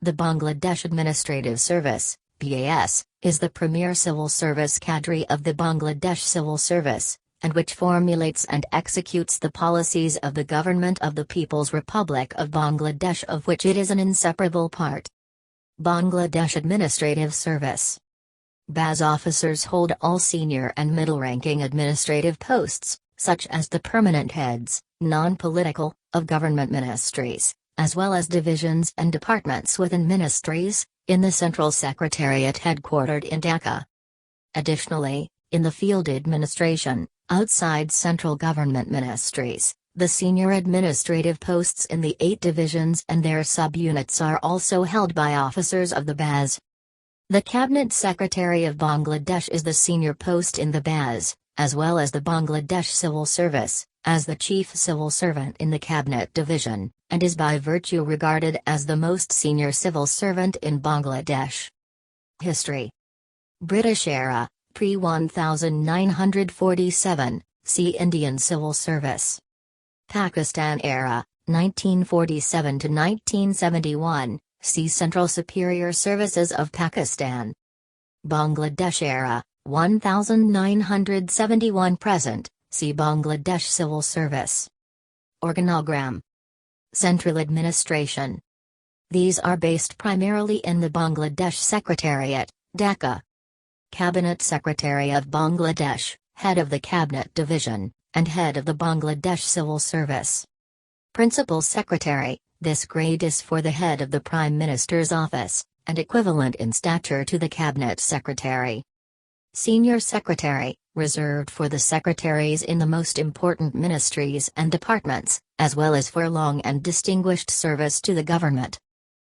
The Bangladesh Administrative Service, BAS, is the premier civil service cadre of the Bangladesh Civil Service, and which formulates and executes the policies of the Government of the People's Republic of Bangladesh, of which it is an inseparable part. Bangladesh Administrative Service. BAS officers hold all senior and middle-ranking administrative posts, such as the permanent heads, non-political, of government ministries, as well as divisions and departments within ministries, in the Central Secretariat headquartered in Dhaka. Additionally, in the field administration, outside central government ministries, the senior administrative posts in the 8 divisions and their subunits are also held by officers of the BAS. The Cabinet Secretary of Bangladesh is the senior post in the BAS, as well as the Bangladesh Civil Service, as the chief civil servant in the Cabinet Division, and is by virtue regarded as the most senior civil servant in Bangladesh. History. British era, pre-1947, see Indian Civil Service. Pakistan era, 1947 to 1971, see Central Superior Services of Pakistan. Bangladesh era, 1971 present, see Bangladesh Civil Service. Organogram. Central Administration. These are based primarily in the Bangladesh Secretariat, Dhaka. Cabinet Secretary of Bangladesh, Head of the Cabinet Division, and Head of the Bangladesh Civil Service. Principal Secretary, this grade is for the Head of the Prime Minister's Office, and equivalent in stature to the Cabinet Secretary. Senior Secretary, reserved for the secretaries in the most important ministries and departments, as well as for long and distinguished service to the government.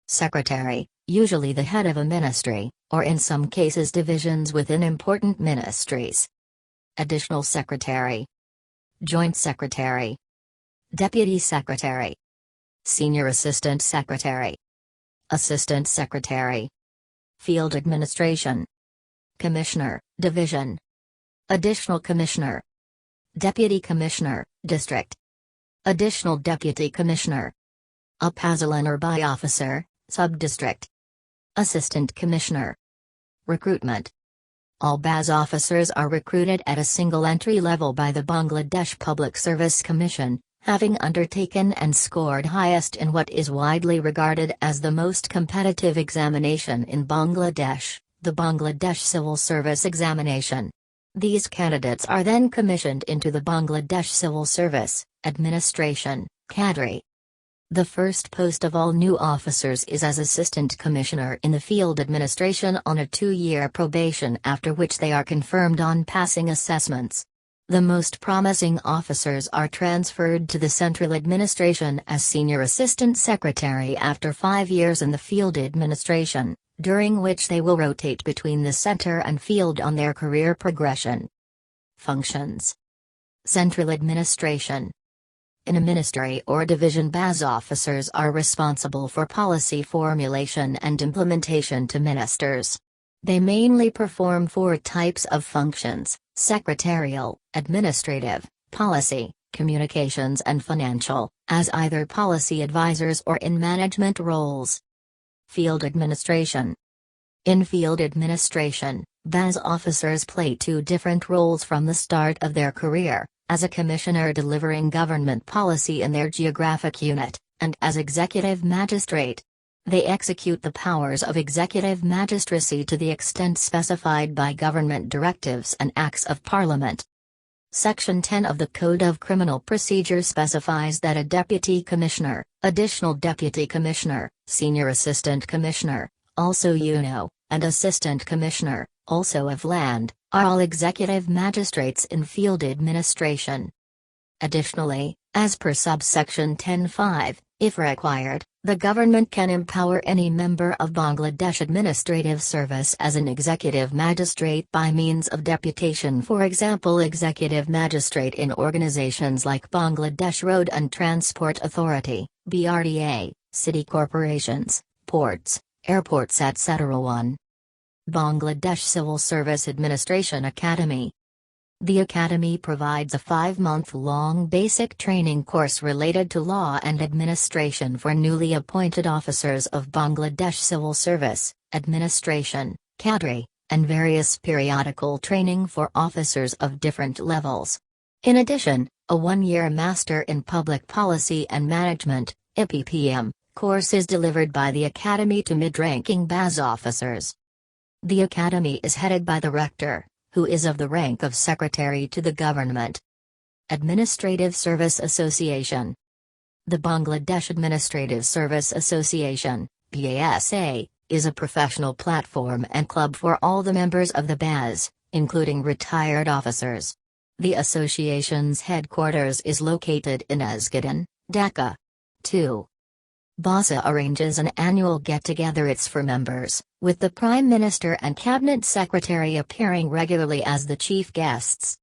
Secretary, usually the head of a ministry, or in some cases divisions within important ministries. Additional Secretary. Joint Secretary. Deputy Secretary. Senior Assistant Secretary. Assistant Secretary. Field Administration. Commissioner, Division. Additional Commissioner. Deputy Commissioner, District. Additional Deputy Commissioner. Upazilin or by Officer, Sub-District. Assistant Commissioner. Recruitment. All BAS officers are recruited at a single entry level by the Bangladesh Public Service Commission, having undertaken and scored highest in what is widely regarded as the most competitive examination in Bangladesh, the Bangladesh Civil Service Examination. These candidates are then commissioned into the Bangladesh Civil Service Administration cadre. The first post of all new officers is as Assistant Commissioner in the Field Administration on a 2-year probation, after which they are confirmed on passing assessments. The most promising officers are transferred to the Central Administration as Senior Assistant Secretary after 5 years in the Field Administration, during which they will rotate between the center and field on their career progression. Functions. Central Administration. In a ministry or division, BAS officers are responsible for policy formulation and implementation to ministers. They mainly perform 4 types of functions: secretarial, administrative, policy, communications and financial, as either policy advisors or in management roles. Field Administration. In field administration, BAS officers play 2 different roles from the start of their career: as a commissioner delivering government policy in their geographic unit, and as executive magistrate. They execute the powers of executive magistracy to the extent specified by government directives and Acts of Parliament. Section 10 of the Code of Criminal Procedure specifies that a Deputy Commissioner, Additional Deputy Commissioner, Senior Assistant Commissioner, also UNO, and Assistant Commissioner, also of Land, are all executive magistrates in field administration. Additionally, as per subsection 10(5), if required, the government can empower any member of Bangladesh Administrative Service as an executive magistrate by means of deputation, for example executive magistrate in organizations like Bangladesh Road and Transport Authority, BRDA, city corporations, ports, airports etc. 1. Bangladesh Civil Service Administration Academy. The Academy provides a 5-month-long basic training course related to law and administration for newly appointed officers of Bangladesh Civil Service, Administration, Cadre, and various periodical training for officers of different levels. In addition, a 1-year Master in Public Policy and Management, IPPM, course is delivered by the Academy to mid-ranking BAS officers. The Academy is headed by the Rector, who is of the rank of Secretary to the Government. Administrative Service Association. The Bangladesh Administrative Service Association, BASA, is a professional platform and club for all the members of the BAS, including retired officers. The association's headquarters is located in Asgadan, Dhaka. 2. BASA arranges an annual get-together for members, with the Prime Minister and Cabinet Secretary appearing regularly as the chief guests.